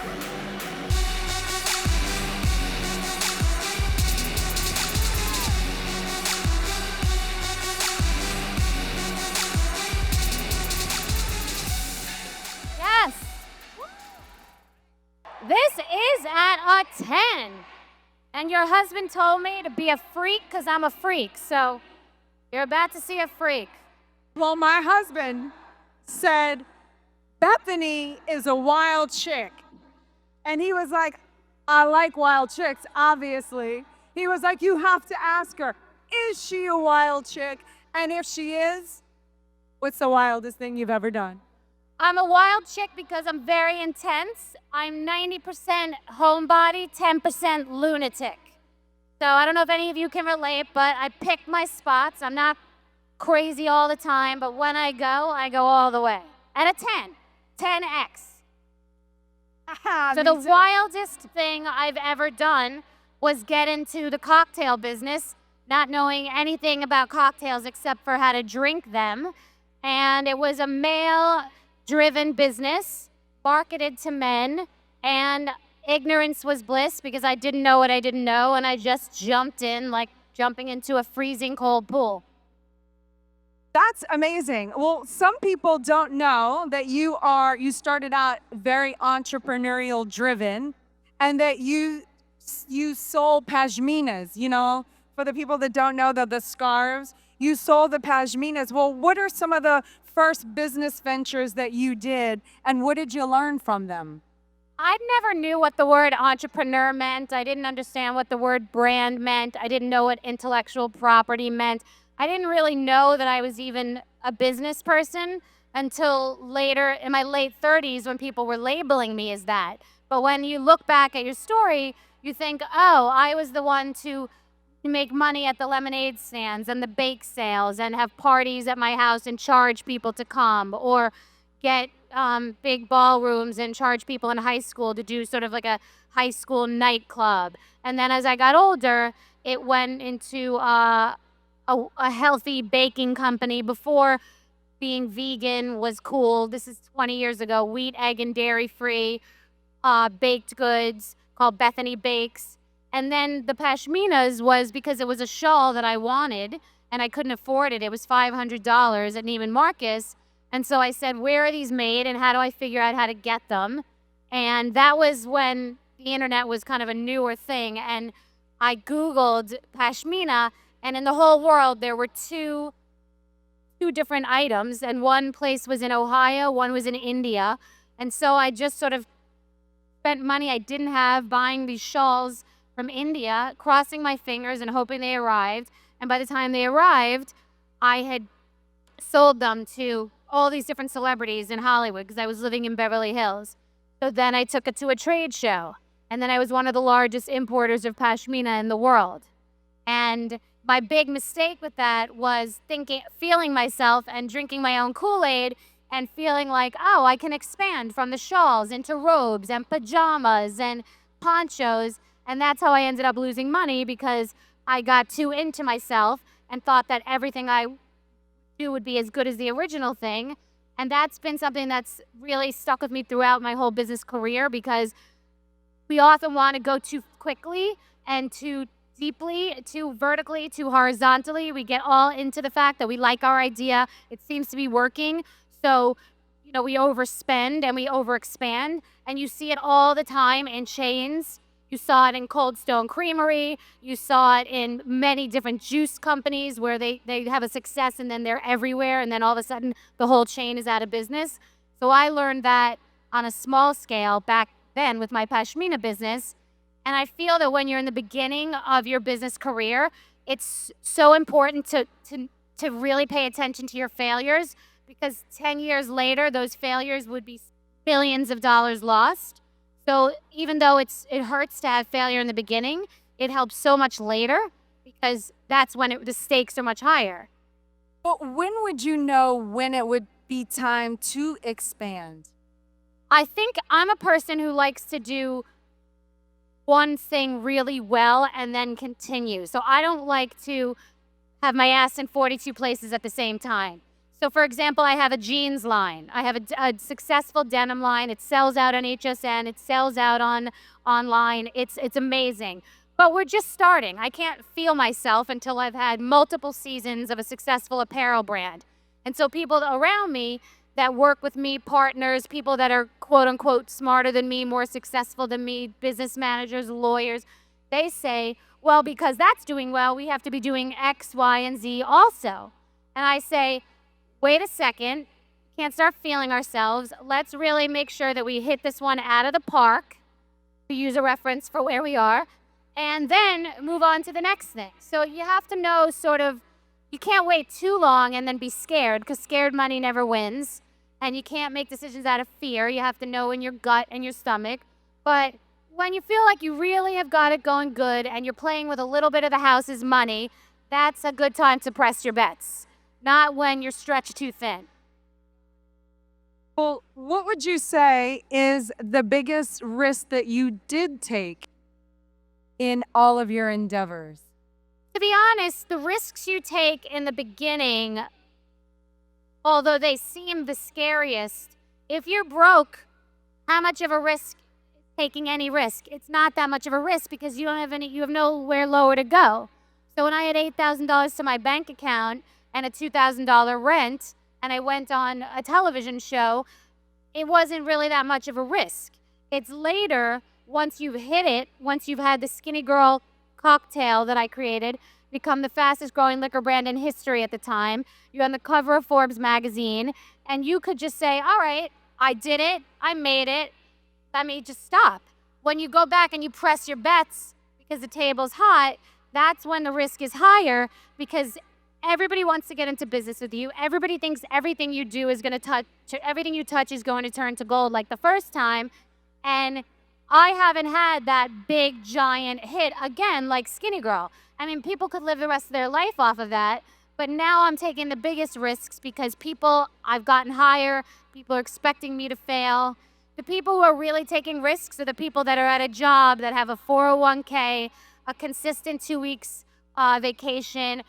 Yes. This is at a 10. And your husband told me to be a freak because I'm a freak. So you're about to see a freak. Well, my husband said, Bethenny is a wild chick. And he was like, I like wild chicks, obviously. He was like, you have to ask her, is she a wild chick? And if she is, what's the wildest thing you've ever done? I'm a wild chick because I'm very intense. I'm 90% homebody, 10% lunatic. So I don't know if any of you can relate, but I pick my spots. I'm not crazy all the time, but when I go all the way. And a 10, 10x. So the wildest thing I've ever done was get into the cocktail business, not knowing anything about cocktails except for how to drink them. And it was a male-driven business, marketed to men, and ignorance was bliss because I didn't know what I didn't know, and I just jumped in like jumping into a freezing cold pool. That's amazing. Well, some people don't know that you started out very entrepreneurial driven and that you sold pashminas, for the people that don't know the scarves, you sold the pashminas. Well, what are some of the first business ventures that you did and what did you learn from them? I never knew what the word entrepreneur meant. I didn't understand what the word brand meant. I didn't know what intellectual property meant. I didn't really know that I was even a business person until later in my late 30s when people were labeling me as that. But when you look back at your story, you think, oh, I was the one to make money at the lemonade stands and the bake sales and have parties at my house and charge people to come, or get big ballrooms and charge people in high school to do sort of like a high school nightclub. And then as I got older, it went into a healthy baking company before being vegan was cool. This is 20 years ago. Wheat, egg, and dairy-free baked goods called Bethenny Bakes. And then the pashminas was because it was a shawl that I wanted, and I couldn't afford it. It was $500 at Neiman Marcus. And so I said, where are these made, and how do I figure out how to get them? And that was when the internet was kind of a newer thing. And I Googled pashmina, and in the whole world, there were two different items, and one place was in Ohio, one was in India. And so I just sort of spent money I didn't have buying these shawls from India, crossing my fingers and hoping they arrived. And by the time they arrived, I had sold them to all these different celebrities in Hollywood because I was living in Beverly Hills. So then I took it to a trade show, and then I was one of the largest importers of pashmina in the world. And my big mistake with that was feeling myself and drinking my own Kool-Aid and feeling like, oh, I can expand from the shawls into robes and pajamas and ponchos. And that's how I ended up losing money, because I got too into myself and thought that everything I do would be as good as the original thing. And that's been something that's really stuck with me throughout my whole business career, because we often want to go too quickly and too deeply, too vertically, too horizontally. We get all into the fact that we like our idea. It seems to be working. So, we overspend and we overexpand. And you see it all the time in chains. You saw it in Cold Stone Creamery. You saw it in many different juice companies where they have a success and then they're everywhere. And then all of a sudden, the whole chain is out of business. So I learned that on a small scale back then with my pashmina business. And I feel that when you're in the beginning of your business career, it's so important to really pay attention to your failures, because 10 years later, those failures would be billions of dollars lost. So even though it hurts to have failure in the beginning, it helps so much later, because that's when the stakes are much higher. But when would you know when it would be time to expand? I think I'm a person who likes to do one thing really well and then continue. So I don't like to have my ass in 42 places at the same time. So, for example, I have a jeans line. I have a successful denim line. It sells out on HSN. It sells out on online. It's amazing. But we're just starting. I can't feel myself until I've had multiple seasons of a successful apparel brand. And so people around me that work with me, partners, people that are quote unquote smarter than me, more successful than me, business managers, lawyers, they say, well, because that's doing well, we have to be doing X, Y, and Z also. And I say, wait a second, can't start feeling ourselves. Let's really make sure that we hit this one out of the park, to use a reference for where we are, and then move on to the next thing. So you have to know sort of, you can't wait too long and then be scared, because scared money never wins. And you can't make decisions out of fear. You have to know in your gut and your stomach. But when you feel like you really have got it going good and you're playing with a little bit of the house's money, that's a good time to press your bets, not when you're stretched too thin. Well, what would you say is the biggest risk that you did take in all of your endeavors? To be honest, the risks you take in the beginning, although they seem the scariest, if you're broke, how much of a risk is taking any risk? It's not that much of a risk because you have nowhere lower to go. So when I had $8,000 to my bank account and a $2,000 rent, and I went on a television show, it wasn't really that much of a risk. It's later, once you've hit it, once you've had the Skinnygirl Cocktail that I created become the fastest growing liquor brand in history at the time. You're on the cover of Forbes magazine, and you could just say, all right, I did it, I made it, let me just stop. When you go back and you press your bets because the table's hot, that's when the risk is higher, because everybody wants to get into business with you. Everybody thinks everything you do is going to touch, everything you touch is going to turn to gold like the first time. And I haven't had that big giant hit again like Skinnygirl. I mean, people could live the rest of their life off of that, but now I'm taking the biggest risks because I've gotten higher, people are expecting me to fail. The people who are really taking risks are the people that are at a job, that have a 401k, a consistent 2 weeks vacation,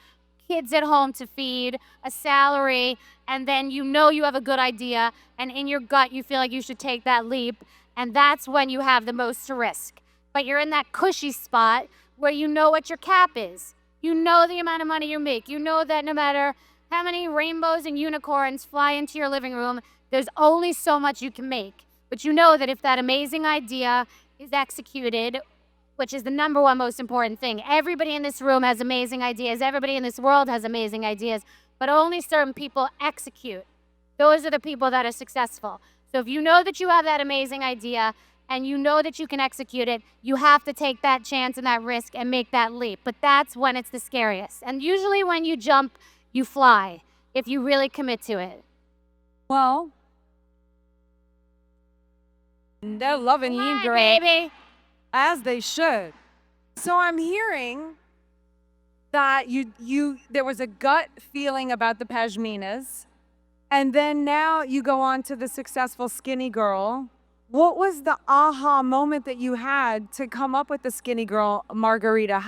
kids at home to feed, a salary, and then you know you have a good idea, and in your gut you feel like you should take that leap, and that's when you have the most to risk. But you're in that cushy spot where you know what your cap is. You know the amount of money you make. You know that no matter how many rainbows and unicorns fly into your living room, there's only so much you can make. But you know that if that amazing idea is executed, which is the number one most important thing. Everybody in this room has amazing ideas. Everybody in this world has amazing ideas, but only certain people execute. Those are the people that are successful. So if you know that you have that amazing idea and you know that you can execute it, you have to take that chance and that risk and make that leap. But that's when it's the scariest. And usually when you jump, you fly, if you really commit to it. Well, they're loving you, Hi, girl. baby. As they should. So I'm hearing that there was a gut feeling about the pashminas, and then now you go on to the successful Skinnygirl. What was the aha moment that you had to come up with the Skinnygirl margarita?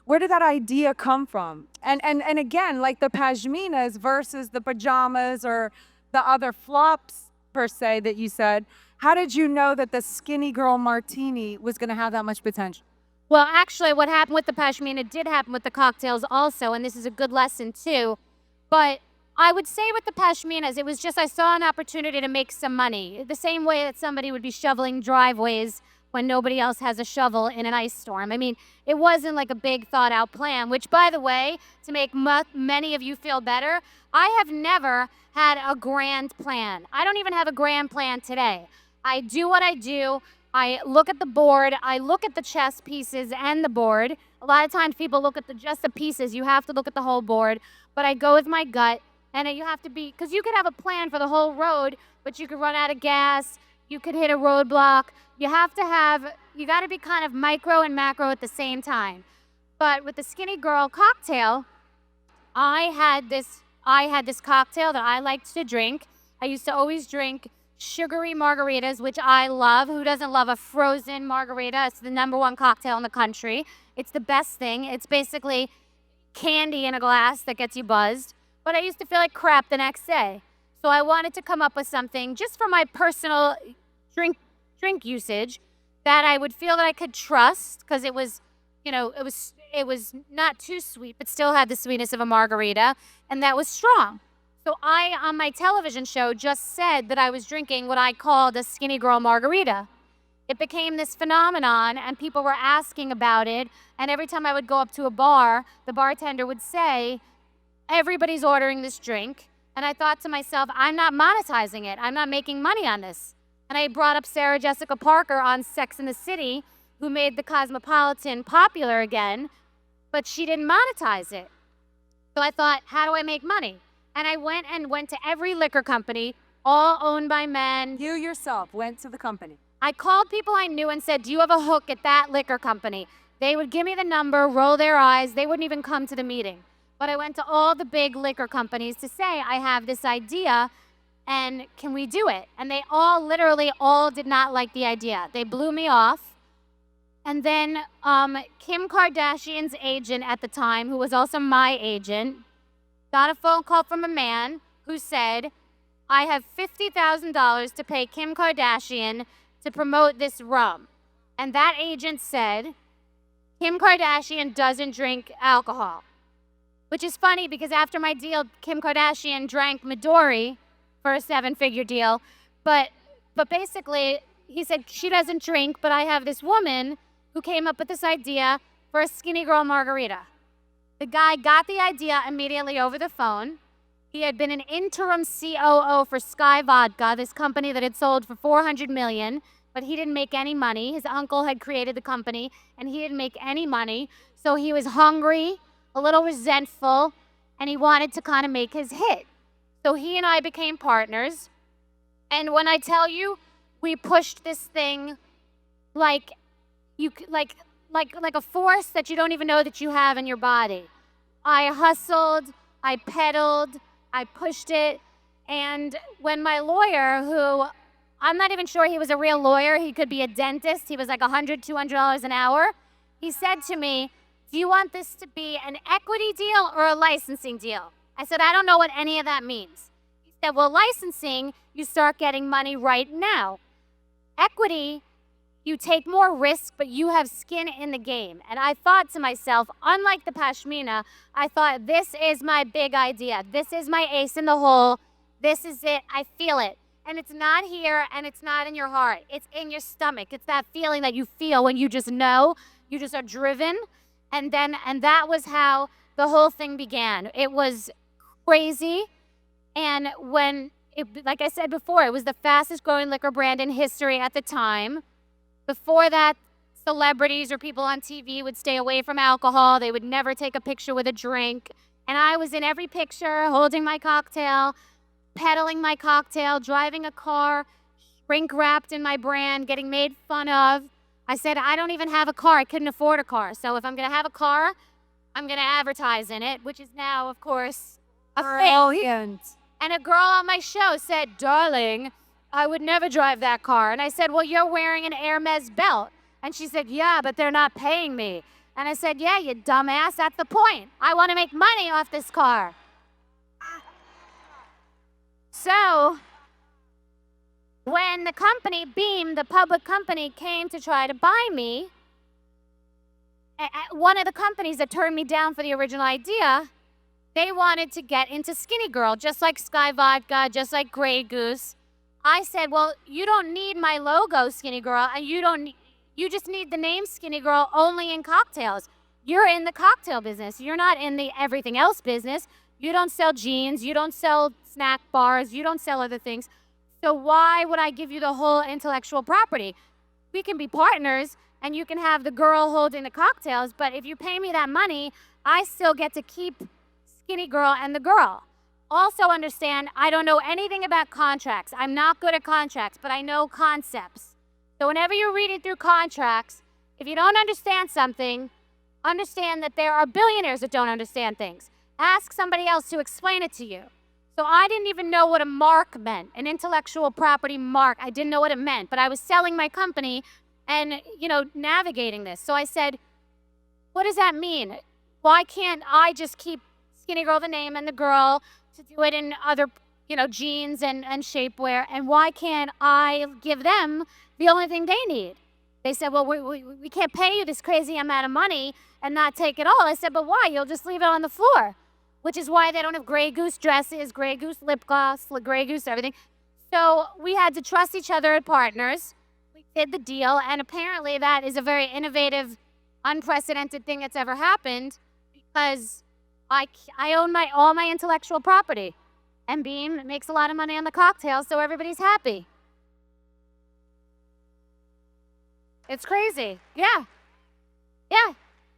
Where did that idea come from? And again, like the pashminas versus the pajamas or the other flops per se that you said, how did you know that the Skinnygirl martini was going to have that much potential? Well, actually, what happened with the pashmina did happen with the cocktails also, and this is a good lesson too. But I would say with the pashminas, it was just I saw an opportunity to make some money. The same way that somebody would be shoveling driveways when nobody else has a shovel in an ice storm. I mean, it wasn't like a big thought out plan, which, by the way, to make many of you feel better, I have never had a grand plan. I don't even have a grand plan today. I do what I do. I look at the board. I look at the chess pieces and the board. A lot of times people look at just the pieces. You have to look at the whole board. But I go with my gut. And you have to be, because you could have a plan for the whole road, but you could run out of gas. You could hit a roadblock. You got to be kind of micro and macro at the same time. But with the Skinnygirl cocktail, I had this cocktail that I liked to drink. I used to always drink sugary margaritas, which I love. Who doesn't love a frozen margarita? It's the #1 cocktail in the country. It's the best thing. It's basically candy in a glass that gets you buzzed. but I used to feel like crap the next day. So I wanted to come up with something just for my personal drink usage that I would feel that I could trust, because it was, it was not too sweet, but still had the sweetness of a margarita, and that was strong. So I, on my television show, just said that I was drinking what I called a skinny girl margarita. It became this phenomenon, and people were asking about it. And every time I would go up to a bar, the bartender would say, everybody's ordering this drink. And I thought to myself, I'm not monetizing it. I'm not making money on this. And I brought up Sarah Jessica Parker on Sex and the City, who made the Cosmopolitan popular again, but she didn't monetize it. So I thought, how do I make money? And I went to every liquor company, all owned by men. You yourself went to the company. I called people I knew and said, do you have a hook at that liquor company? They would give me the number, roll their eyes. They wouldn't even come to the meeting. But I went to all the big liquor companies to say, I have this idea, and can we do it? And they all, literally all did not like the idea. They blew me off. And then Kim Kardashian's agent at the time, who was also my agent, got a phone call from a man who said, I have $50,000 to pay Kim Kardashian to promote this rum. And that agent said, Kim Kardashian doesn't drink alcohol. Which is funny, because after my deal, Kim Kardashian drank Midori for a 7-figure deal. But basically, he said, she doesn't drink, but I have this woman who came up with this idea for a skinny girl margarita. The guy got the idea immediately over the phone. He had been an interim COO for Sky Vodka, this company that had sold for $400 million, but he didn't make any money. His uncle had created the company, and he didn't make any money. So he was hungry, a little resentful, and he wanted to kind of make his hit. So he and I became partners. And when I tell you, we pushed this thing like a force that you don't even know that you have in your body. I hustled, I pedaled, I pushed it. And when my lawyer, who I'm not even sure he was a real lawyer, he could be a dentist, he was like $100, $200 an hour, he said to me, do you want this to be an equity deal or a licensing deal? I said, I don't know what any of that means. He said, well, licensing, you start getting money right now. Equity, you take more risk, but you have skin in the game. And I thought to myself, unlike the pashmina, I thought, this is my big idea. This is my ace in the hole. This is it. I feel it. And it's not here, and it's not in your heart. It's in your stomach. It's that feeling that you feel when you just know, you just are driven. And that was how the whole thing began. It was crazy. And like I said before, it was the fastest growing liquor brand in history at the time. Before that, celebrities or people on TV would stay away from alcohol. They would never take a picture with a drink. And I was in every picture, holding my cocktail, peddling my cocktail, driving a car, shrink wrapped in my brand, getting made fun of. I said, I don't even have a car. I couldn't afford a car. So if I'm going to have a car, I'm going to advertise in it, which is now, of course, a thing. And a girl on my show said, darling, I would never drive that car. And I said, well, you're wearing an Hermes belt. And she said, yeah, but they're not paying me. And I said, yeah, you dumbass, that's the point. I want to make money off this car. So when the company, Beam, the public company, came to try to buy me, one of the companies that turned me down for the original idea, they wanted to get into Skinny Girl, just like Sky Vodka, just like Grey Goose. I said, well, you don't need my logo, Skinny Girl, and you just need the name Skinny Girl only in cocktails. You're in the cocktail business. You're not in the everything else business. You don't sell jeans. You don't sell snack bars. You don't sell other things. So why would I give you the whole intellectual property? We can be partners, and you can have the girl holding the cocktails, but if you pay me that money, I still get to keep Skinny Girl and the girl. Also understand, I don't know anything about contracts. I'm not good at contracts, but I know concepts. So whenever you're reading through contracts, if you don't understand something, understand that there are billionaires that don't understand things. Ask somebody else to explain it to you. So I didn't even know what a mark meant, an intellectual property mark. I didn't know what it meant, but I was selling my company and, navigating this. So I said, what does that mean? Why can't I just keep Skinnygirl the name and the girl to do it in other, jeans and shapewear? And why can't I give them the only thing they need? They said, well, we can't pay you this crazy amount of money and not take it all. I said, but why? You'll just leave it on the floor, which is why they don't have Grey Goose dresses, Grey Goose lip gloss, Grey Goose everything. So we had to trust each other as partners. We did the deal, and apparently that is a very innovative, unprecedented thing that's ever happened because I own all my intellectual property, and Beam makes a lot of money on the cocktails, so everybody's happy. It's crazy. Yeah. Yeah.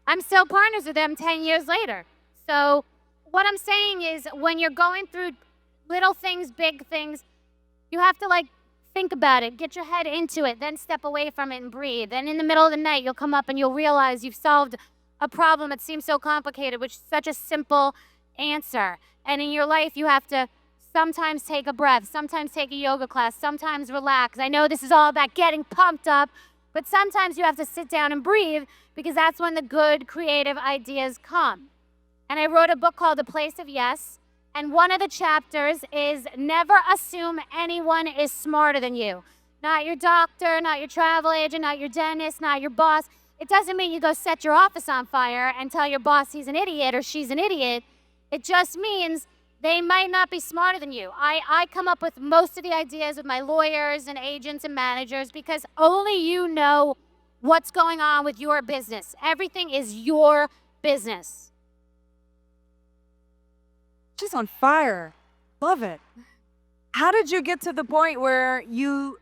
I'm still partners with them 10 years later. So what I'm saying is when you're going through little things, big things, you have to think about it, get your head into it, then step away from it and breathe. And in the middle of the night, you'll come up and you'll realize you've solved a problem that seems so complicated, which is such a simple answer. And in your life, you have to sometimes take a breath, sometimes take a yoga class, sometimes relax. I know this is all about getting pumped up, but sometimes you have to sit down and breathe because that's when the good creative ideas come. And I wrote a book called The Place of Yes. And one of the chapters is never assume anyone is smarter than you. Not your doctor, not your travel agent, not your dentist, not your boss. It doesn't mean you go set your office on fire and tell your boss he's an idiot or she's an idiot. It just means they might not be smarter than you. I come up with most of the ideas with my lawyers and agents and managers because only you know what's going on with your business. Everything is your business. She's on fire. Love it. How did you get to the point where you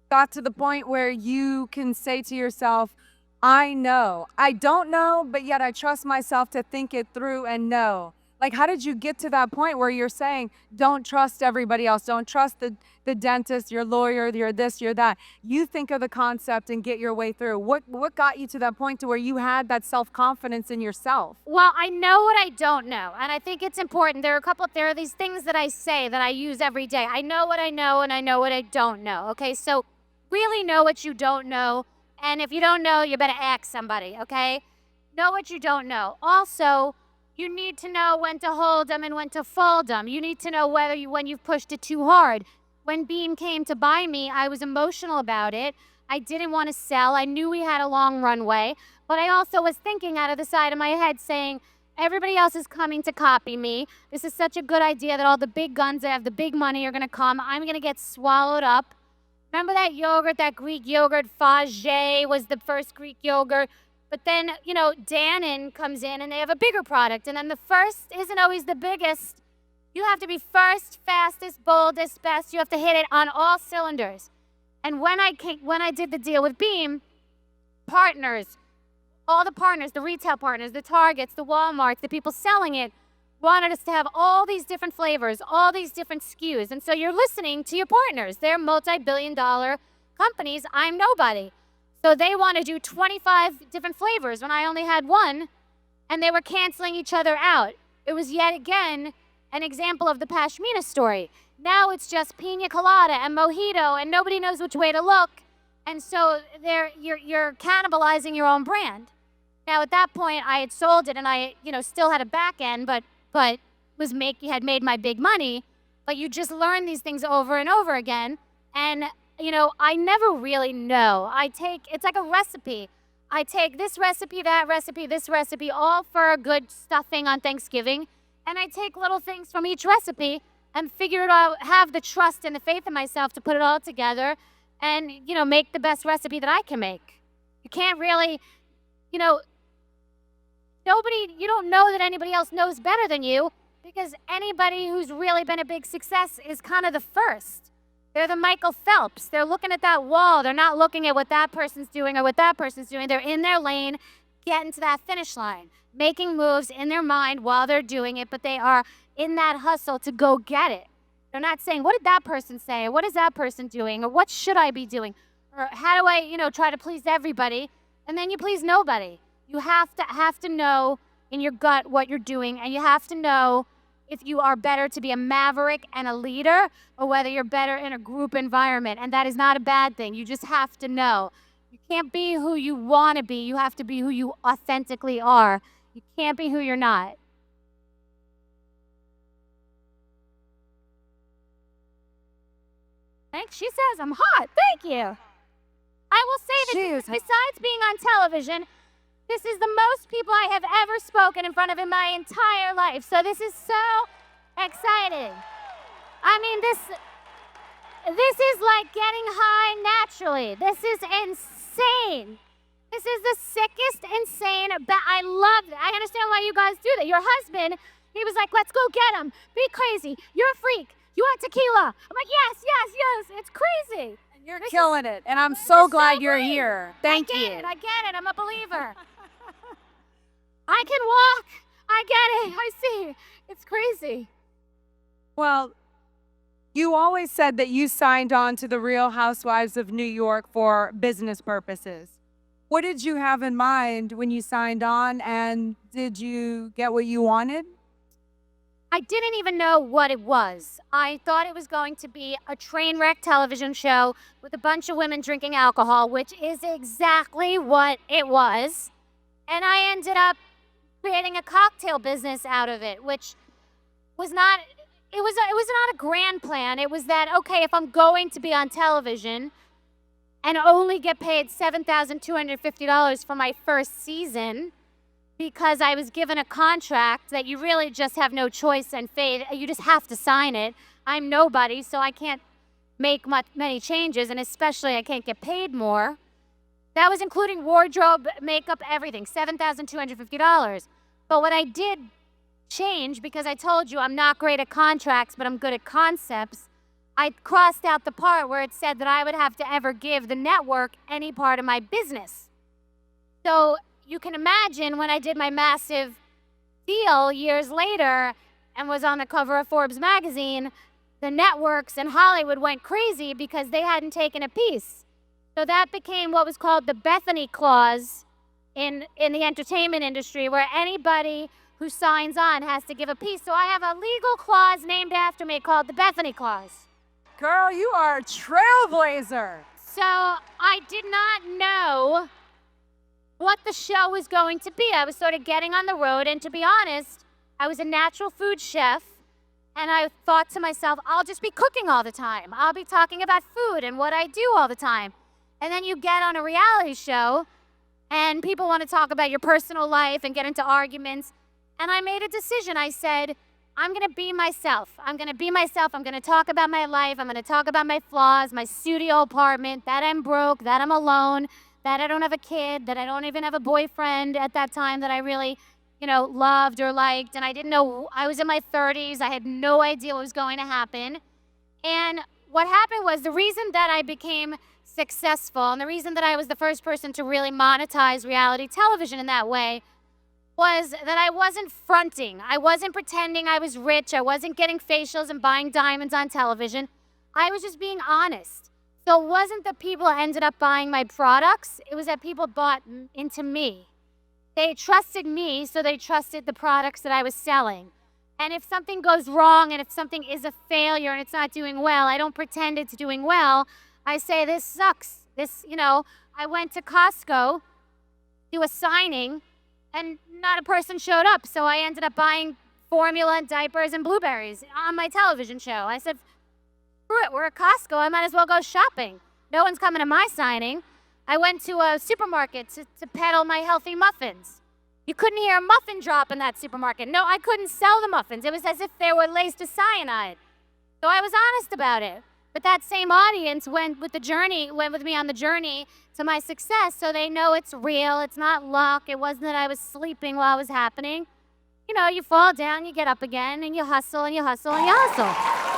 got to the point where you can say to yourself, I know. I don't know, but yet I trust myself to think it through and know. How did you get to that point where you're saying, don't trust everybody else. Don't trust the dentist, your lawyer, your this, your that. You think of the concept and get your way through. What got you to that point to where you had that self-confidence in yourself? Well, I know what I don't know. And I think it's important. There are these things that I say that I use every day. I know what I know and I know what I don't know. Okay, so really know what you don't know. And if you don't know, you better ask somebody, okay? Know what you don't know. Also, you need to know when to hold them and when to fold them. You need to know when you've pushed it too hard. When Beam came to buy me, I was emotional about it. I didn't want to sell. I knew we had a long runway. But I also was thinking out of the side of my head saying, everybody else is coming to copy me. This is such a good idea that all the big guns that have the big money are going to come. I'm going to get swallowed up. Remember that yogurt, that Greek yogurt, Fage was the first Greek yogurt. But then, Dannon comes in and they have a bigger product. And then the first isn't always the biggest. You have to be first, fastest, boldest, best. You have to hit it on all cylinders. And when I did the deal with Beam, partners, all the partners, the retail partners, the Targets, the Walmarts, the people selling it, wanted us to have all these different flavors, all these different SKUs. And so you're listening to your partners. They're multi-billion-dollar companies. I'm nobody. So they want to do 25 different flavors when I only had one, and they were canceling each other out. It was yet again an example of the pashmina story. Now it's just pina colada and mojito, and nobody knows which way to look. And so you're cannibalizing your own brand. Now at that point, I had sold it, and I still had a back end, but had made my big money. But you just learn these things over and over again, and I never really know. It's like a recipe. I take this recipe, that recipe, this recipe, all for a good stuffing on Thanksgiving. And I take little things from each recipe and figure it out, have the trust and the faith in myself to put it all together and, make the best recipe that I can make. You can't really, you don't know that anybody else knows better than you because anybody who's really been a big success is kind of the first. They're the Michael Phelps. They're looking at that wall. They're not looking at what that person's doing or what that person's doing. They're in their lane, getting to that finish line, making moves in their mind while they're doing it, but they are in that hustle to go get it. They're not saying, what did that person say? Or what is that person doing? Or what should I be doing? Or how do I, try to please everybody? And then you please nobody. You have to know in your gut what you're doing, and you have to know if you are better to be a maverick and a leader or whether you're better in a group environment. And that is not a bad thing. You just have to know. You can't be who you want to be. You have to be who you authentically are. You can't be who you're not. Thanks. She says I'm hot. Thank you. I will say that besides being on television, this is the most people I have ever spoken in front of in my entire life. So this is so exciting. I mean, this is like getting high naturally. This is insane. This is the sickest, insane. I love it. I understand why you guys do that. Your husband, he was like, let's go get him. Be crazy. You're a freak. You want tequila. I'm like, yes, yes, yes. It's crazy. You're killing it, and I'm so glad you're here. Thank you. I get it. I'm a believer. I can walk. I get it. I see. It's crazy. Well, you always said that you signed on to the Real Housewives of New York for business purposes. What did you have in mind when you signed on, and did you get what you wanted? I didn't even know what it was. I thought it was going to be a train wreck television show with a bunch of women drinking alcohol, which is exactly what it was. And I ended up creating a cocktail business out of it, which was not, it was not a grand plan. It was that, okay, if I'm going to be on television and only get paid $7,250 for my first season, because I was given a contract that you really just have no choice and fate. You just have to sign it. I'm nobody, so I can't make many changes, and especially I can't get paid more. That was including wardrobe, makeup, everything, $7,250. But what I did change, because I told you I'm not great at contracts, but I'm good at concepts, I crossed out the part where it said that I would have to ever give the network any part of my business. So you can imagine when I did my massive deal years later and was on the cover of Forbes magazine, the networks in Hollywood went crazy because they hadn't taken a piece. So that became what was called the Bethenny clause in the entertainment industry, where anybody who signs on has to give a piece. So I have a legal clause named after me called the Bethenny clause. Girl, you are a trailblazer. So I did not know what the show was going to be. I was sort of getting on the road, and to be honest, I was a natural food chef, and I thought to myself, I'll just be cooking all the time. I'll be talking about food and what I do all the time. And then you get on a reality show, and people want to talk about your personal life and get into arguments, and I made a decision. I said, I'm going to be myself. I'm going to be myself. I'm going to talk about my life. I'm going to talk about my flaws, my studio apartment, that I'm broke, that I'm alone, that I don't have a kid, that I don't even have a boyfriend at that time that I really, loved or liked. And I didn't know, I was in my 30s. I had no idea what was going to happen. And what happened was, the reason that I became successful and the reason that I was the first person to really monetize reality television in that way was that I wasn't fronting. I wasn't pretending I was rich. I wasn't getting facials and buying diamonds on television. I was just being honest. So it wasn't that people ended up buying my products. It was that people bought into me. They trusted me, so they trusted the products that I was selling. And if something goes wrong and if something is a failure and it's not doing well, I don't pretend it's doing well. I say, this sucks. I went to Costco, do a signing, and not a person showed up. So I ended up buying formula, diapers, and blueberries on my television show. I said, screw it, we're at Costco. I might as well go shopping. No one's coming to my signing. I went to a supermarket to peddle my healthy muffins. You couldn't hear a muffin drop in that supermarket. No, I couldn't sell the muffins. It was as if they were laced with cyanide. So I was honest about it. But that same audience went with me on the journey to my success, so they know it's real, it's not luck, it wasn't that I was sleeping while it was happening. You fall down, you get up again, and you hustle and you hustle and you hustle.